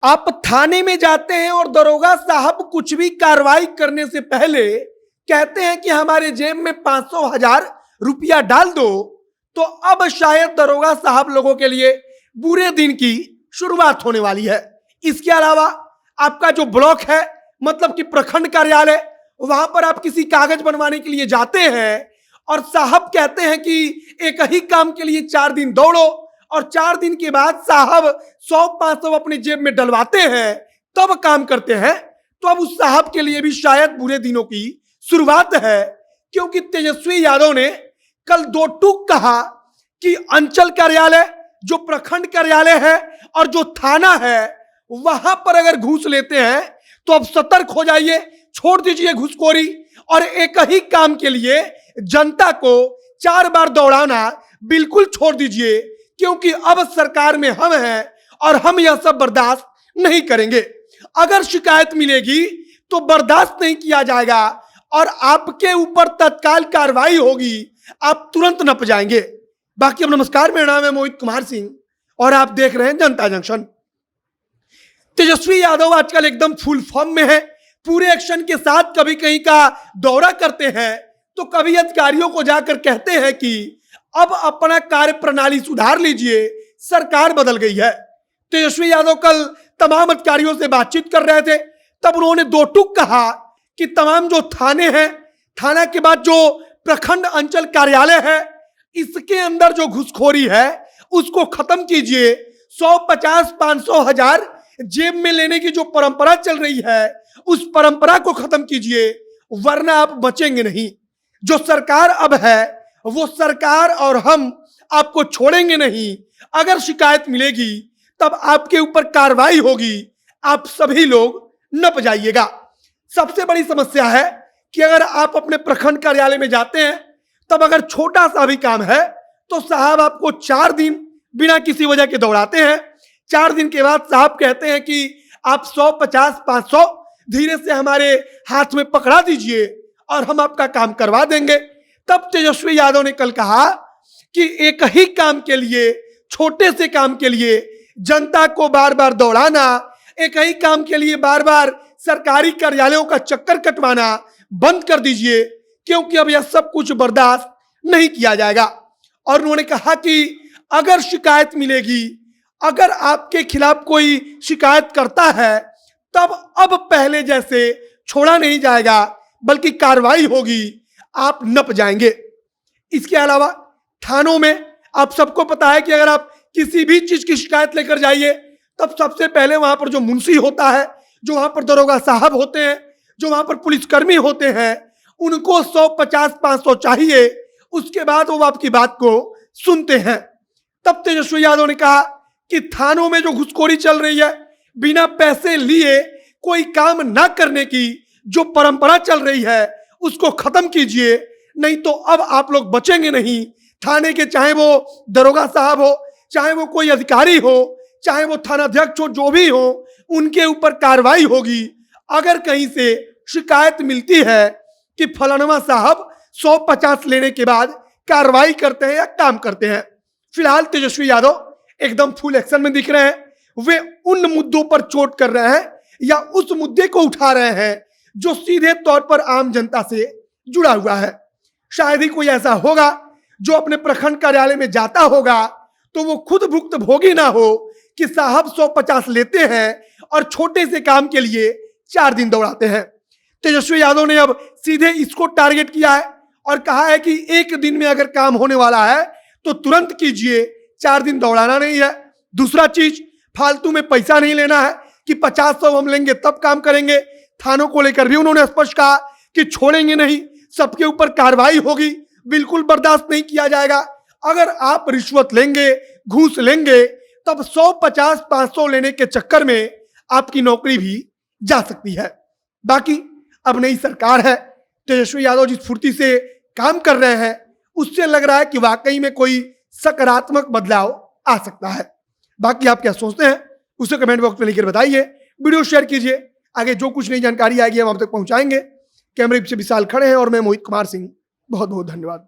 आप थाने में जाते हैं और दरोगा साहब कुछ भी कार्रवाई करने से पहले कहते हैं कि हमारे जेब में 500,000 रुपया डाल दो, तो अब शायद दरोगा साहब लोगों के लिए बुरे दिन की शुरुआत होने वाली है। इसके अलावा आपका जो ब्लॉक है, मतलब कि प्रखंड कार्यालय, वहां पर आप किसी कागज बनवाने के लिए जाते हैं और साहब कहते हैं कि एक ही काम के लिए 4 दिन दौड़ो, और 4 दिन के बाद साहब 100-500 अपनी जेब में डलवाते हैं, तब काम करते हैं। तो अब उस साहब के लिए भी शायद बुरे दिनों की शुरुआत है, क्योंकि तेजस्वी यादव ने कल 2 टूक कहा कि अंचल कार्यालय, जो प्रखंड कार्यालय है और जो थाना है, वहां पर अगर घूस लेते हैं तो अब सतर्क हो जाइए, छोड़ दीजिए घूसखोरी, और एक ही काम के लिए जनता को 4 बार दौड़ाना बिल्कुल छोड़ दीजिए, क्योंकि अब सरकार में हम हैं और हम यह सब बर्दाश्त नहीं करेंगे। अगर शिकायत मिलेगी तो बर्दाश्त नहीं किया जाएगा और आपके ऊपर तत्काल कार्रवाई होगी, आप तुरंत नप जाएंगे। बाकी अब नमस्कार, मेरा नाम है मोहित कुमार सिंह और आप देख रहे हैं जनता जंक्शन। तेजस्वी यादव आजकल एकदम फुल फॉर्म में है, पूरे एक्शन के साथ कभी कहीं का दौरा करते हैं तो कभी अधिकारियों को जाकर कहते हैं कि अब अपना कार्य प्रणाली सुधार लीजिए, सरकार बदल गई है। तेजस्वी यादव कल तमाम अधिकारियों से बातचीत कर रहे थे, तब उन्होंने 2 टूक कहा कि तमाम जो थाने हैं, थाना के बाद जो प्रखंड अंचल कार्यालय है, इसके अंदर जो घुसखोरी है उसको खत्म कीजिए। 100-50-500,000 जेब में लेने की जो परंपरा चल रही है, उस परंपरा को खत्म कीजिए, वरना आप बचेंगे नहीं। जो सरकार अब है वो सरकार और हम आपको छोड़ेंगे नहीं। अगर शिकायत मिलेगी तब आपके ऊपर कार्रवाई होगी, आप सभी लोग नप जाइएगा। सबसे बड़ी समस्या है कि अगर आप अपने प्रखंड कार्यालय में जाते हैं, तब अगर छोटा सा भी काम है तो साहब आपको 4 दिन बिना किसी वजह के दौड़ाते हैं। 4 दिन के बाद साहब कहते हैं कि आप 100-50-500 धीरे से हमारे हाथ में पकड़ा दीजिए और हम आपका काम करवा देंगे। तब तेजस्वी यादव ने कल कहा कि एक ही काम के लिए, छोटे से काम के लिए जनता को बार बार दौड़ाना, एक ही काम के लिए बार बार सरकारी कार्यालयों का चक्कर कटवाना बंद कर दीजिए, क्योंकि अब यह सब कुछ बर्दाश्त नहीं किया जाएगा। और उन्होंने कहा कि अगर शिकायत मिलेगी, अगर आपके खिलाफ कोई शिकायत करता है, तब अब पहले जैसे छोड़ा नहीं जाएगा, बल्कि कार्रवाई होगी, आप नप जाएंगे। इसके अलावा थानों में आप सबको पता है कि अगर आप किसी भी चीज की शिकायत लेकर जाइए, तब सबसे पहले वहां पर जो मुंशी होता है, जो वहां पर दरोगा साहब होते हैं, जो वहां पर पुलिसकर्मी होते हैं, उनको 100-50-500 चाहिए, उसके बाद वो आपकी बात को सुनते हैं। तब तेजस्वी यादव ने कहा कि थानों में जो घुसखोरी चल रही है, बिना पैसे लिए कोई काम ना करने की जो परंपरा चल रही है, उसको खत्म कीजिए, नहीं तो अब आप लोग बचेंगे नहीं। थाने के, चाहे वो दरोगा साहब हो, चाहे वो कोई अधिकारी हो, चाहे वो थानाध्यक्ष हो, जो भी हो, उनके ऊपर कार्रवाई होगी। अगर कहीं से शिकायत मिलती है कि फलाना साहब 100-50 लेने के बाद कार्रवाई करते हैं या काम करते हैं। फिलहाल तेजस्वी यादव एकदम फुल एक्शन में दिख रहे हैं। वे उन मुद्दों पर चोट कर रहे हैं या उस मुद्दे को उठा रहे हैं जो सीधे तौर पर आम जनता से जुड़ा हुआ है। शायद ही कोई ऐसा होगा जो अपने प्रखंड कार्यालय में जाता होगा तो वो खुद भुक्तभोगी ना हो कि साहब 100-50 लेते हैं और छोटे से काम के लिए 4 दिन दौड़ाते हैं। तेजस्वी यादव ने अब सीधे इसको टारगेट किया है और कहा है कि 1 दिन में अगर काम होने वाला है तो तुरंत कीजिए, 4 दिन दौड़ाना नहीं है। दूसरा चीज, फालतू में पैसा नहीं लेना है कि 50-100 हम लेंगे तब काम करेंगे। थानों को लेकर भी उन्होंने स्पष्ट कहा कि छोड़ेंगे नहीं, सबके ऊपर कार्रवाई होगी, बिल्कुल बर्दाश्त नहीं किया जाएगा। अगर आप रिश्वत लेंगे, घूस लेंगे, तब 100-50-500 लेने के चक्कर में आपकी नौकरी भी जा सकती है। बाकी अब नई सरकार है, तेजस्वी यादव जिस फुर्ती से काम कर रहे हैं, उससे लग रहा है कि वाकई में कोई सकारात्मक बदलाव आ सकता है। बाकी आप क्या सोचते हैं उसे कमेंट बॉक्स में लिखकर बताइए, वीडियो शेयर कीजिए। आगे जो कुछ नई जानकारी आएगी हम आप तक पहुंचाएंगे। कैमरे पीछे विशाल खड़े हैं और मैं मोहित कुमार सिंह। बहुत बहुत धन्यवाद।